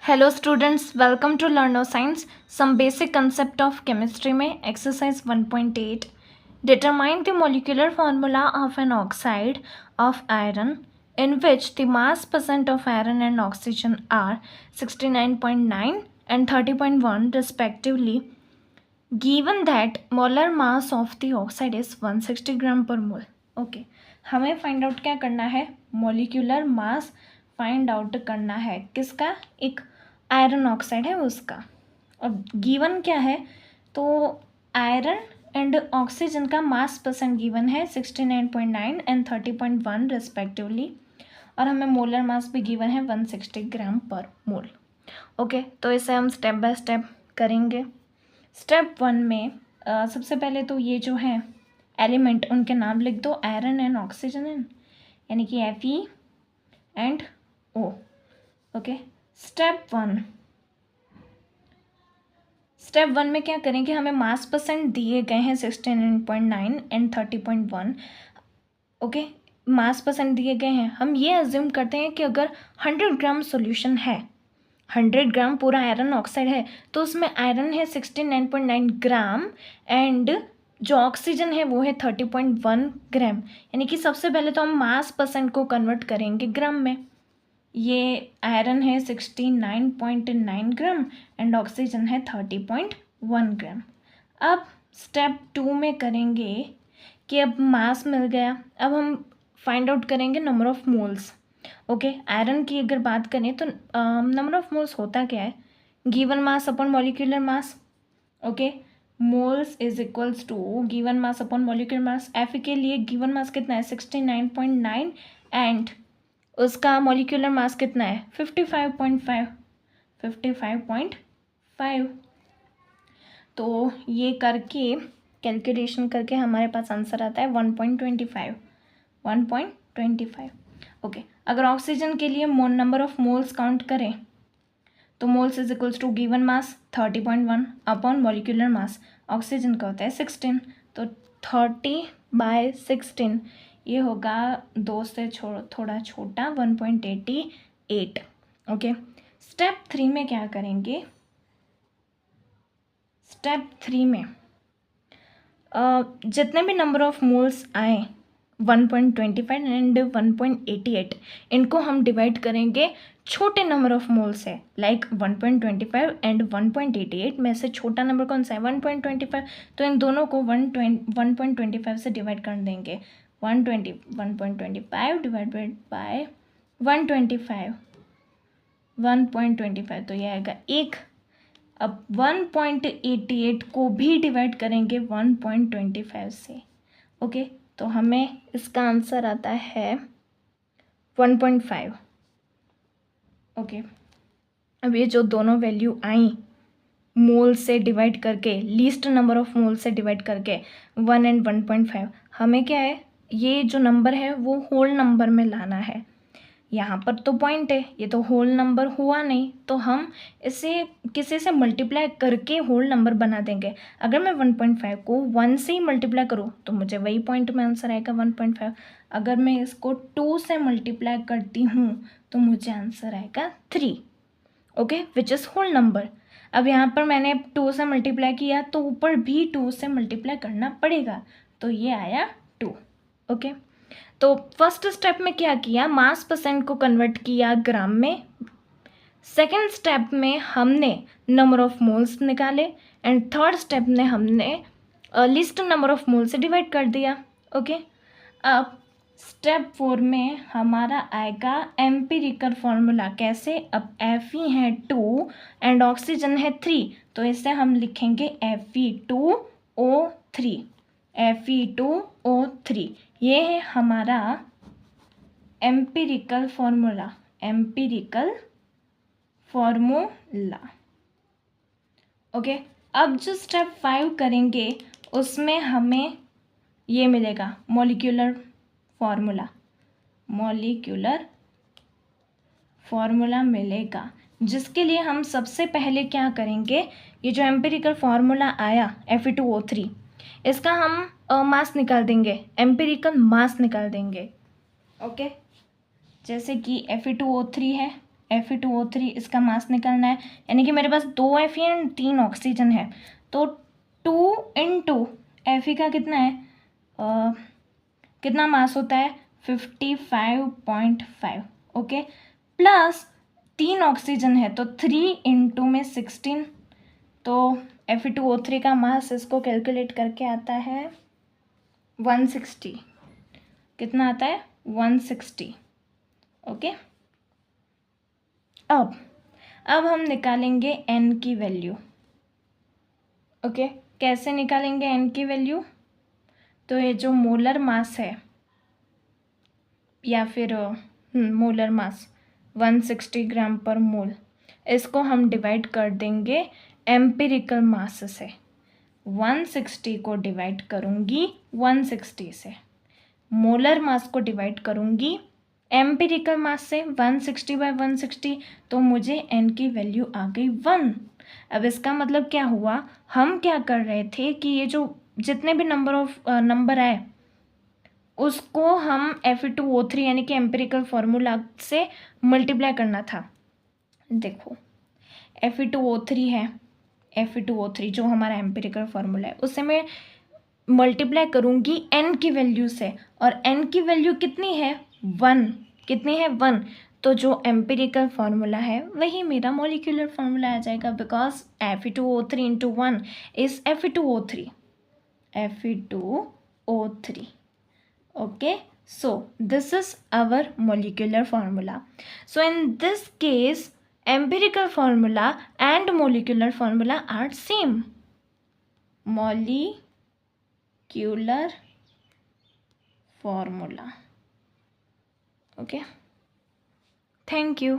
Hello students, welcome to Learno science. Some basic concept of chemistry में exercise 1.8 determine the molecular formula of an oxide of iron in which the mass percent of iron and oxygen are 69.9 and 30.1 respectively, given that molar mass of the oxide is 160 ग्राम पर मोल। Okay, हमें find out क्या करना है? Molecular mass find out करना है। किसका? एक iron oxide है उसका। अब गिवन क्या है? तो आयरन एंड ऑक्सीजन का मास परसेंट गिवन है 69.9 एंड 30.1 रेस्पेक्टिवली, और हमें मोलर मास भी गिवन है 160 ग्राम पर मोल। ओके, तो इसे हम स्टेप बाय स्टेप करेंगे। स्टेप 1 में सबसे पहले तो ये जो है एलिमेंट, उनके नाम लिख दो, आयरन एंड ऑक्सीजन, यानी कि Fe and O। Okay, step 1 में क्या करेंगे? हमें मास परसेंट दिए गए हैं 69.9 एंड 30.1। ओके, मास परसेंट दिए गए हैं। हम ये अज्यूम करते हैं कि अगर 100 ग्राम सॉल्यूशन है, 100 ग्राम पूरा आयरन ऑक्साइड है, तो उसमें आयरन है 69.9 ग्राम एंड जो ऑक्सीजन है वो है 30.1 ग्राम। यानी कि सबसे पहले तो हम मास परसेंट को कन्वर्ट करेंगे ग्राम में। ये आयरन है 69.9 ग्राम एंड ऑक्सीजन है 30.1 ग्राम। अब स्टेप 2 में करेंगे कि अब मास मिल गया, अब हम फाइंड आउट करेंगे number of moles. Okay, iron की अगर बात करें तो नंबर ऑफ मोल्स होता क्या है? Given mass upon molecular mass. Okay, moles is equals to given mass upon molecular mass. F के लिए गिवन मास कितना है? 69.9 एंड उसका मॉलिक्यूलर मास कितना है? 55.5। तो ये करके कैलकुलेशन करके हमारे पास आंसर आता है 1.25। ओके, अगर ऑक्सीजन के लिए नंबर ऑफ मोल्स काउंट करें तो moles is equals to given mass 30.1 upon molecular mass. Oxygen का होता है 16, तो 30/16 ये होगा 2 से थोड़ा छोटा 1.88। ओके, स्टेप 3 में क्या करेंगे? स्टेप 3 में जितने भी नंबर ऑफ मोल्स आए 1.25 एंड 1.88, इनको हम डिवाइड करेंगे छोटे नंबर ऑफ मोल्स है, लाइक 1.25 एंड 1.88 में से छोटा नंबर कौन सा है? 1.25। तो इन दोनों को 1.25 से डिवाइड कर देंगे। 1.25 डिवाइडेड बाय 1.25 तो यह आएगा 1। अब 1.88 को भी डिवाइड करेंगे 1.25 से। ओके, तो हमें इसका आंसर आता है 1.5। ओके, अब ये जो दोनों वैल्यू आई मोल से डिवाइड करके, लीस्ट नंबर ऑफ मोल से डिवाइड करके 1 एंड 1.5, हमें क्या है? ये जो नंबर है वो होल नंबर में लाना है। यहाँ पर तो पॉइंट है, ये तो होल नंबर हुआ नहीं, तो हम इसे किसी से मल्टीप्लाई करके होल नंबर बना देंगे। अगर मैं 1.5 को 1 से ही मल्टीप्लाई करूँ तो मुझे वही पॉइंट में आंसर आएगा 1.5। अगर मैं इसको 2 से मल्टीप्लाई करती हूँ तो मुझे आंसर आएगा 3। Okay, which is whole number. अब यहाँ पर मैंने 2 से मल्टीप्लाई किया तो ऊपर भी 2 से मल्टीप्लाई करना पड़ेगा, तो ये आया 2। ओके, तो फर्स्ट स्टेप में क्या किया? मास परसेंट को कन्वर्ट किया ग्राम में। सेकेंड स्टेप में हमने नंबर ऑफ मोल्स निकाले एंड थर्ड स्टेप में हमने लिस्ट नंबर ऑफ मोल से डिवाइड कर दिया। ओके, अब स्टेप 4 में हमारा आएगा एम्पिरिकल फॉर्मूला। कैसे? अब Fe है 2 एंड ऑक्सीजन है 3, तो इसे हम लिखेंगे Fe2O3। Fe2O3 ये है हमारा एम्पिरिकल फॉर्मूला। ओके, अब जो स्टेप 5 करेंगे उसमें हमें ये मिलेगा मॉलिक्यूलर फॉर्मूला मिलेगा, जिसके लिए हम सबसे पहले क्या करेंगे? ये जो एम्पिरिकल फॉर्मूला आया Fe2O3, इसका हम मास निकाल देंगे, एम्पिरिकल मास निकाल देंगे। ओके, जैसे कि Fe2O3 है Fe2O3 इसका मास निकालना है, यानी कि मेरे पास 2 Fe एंड 3 ऑक्सीजन है, तो 2 इंटू Fe का कितना है, कितना मास होता है 55.5, ओके, प्लस 3 ऑक्सीजन है तो 3 इंटू में 16, तो Fe2O3 का मास इसको कैलकुलेट करके आता है 160, कितना आता है 160, ओके। अब हम निकालेंगे n की वैल्यू, ओके। कैसे निकालेंगे n की वैल्यू, तो ये जो मोलर मास है या फिर मोलर मास 160 ग्राम पर मोल, इसको हम डिवाइड कर देंगे एम्पिरिकल मास से। 160 को डिवाइड करूँगी 160 से, मोलर मास को डिवाइड करूँगी एम्पिरिकल मास से 160/160, तो मुझे n की वैल्यू आ गई 1। अब इसका मतलब क्या हुआ, हम क्या कर रहे थे कि ये जो जितने भी नंबर आए उसको हम Fe2O3 यानी कि एम्पिरिकल फार्मूला से मल्टीप्लाई करना था। देखो Fe2O3 है, Fe2O3 जो हमारा एम्पिरिकल फार्मूला है उससे मैं मल्टीप्लाई करूँगी n की वैल्यू से, और n की वैल्यू कितनी है 1, कितनी है 1, तो जो एम्पिरिकल फार्मूला है वही मेरा मॉलिक्यूलर फार्मूला आ जाएगा, because Fe2O3 into 1 is Fe2O3, Fe2O3, okay, so this is our molecular formula. So in this case empirical formula and molecular formula are same, molecular formula, okay, thank you.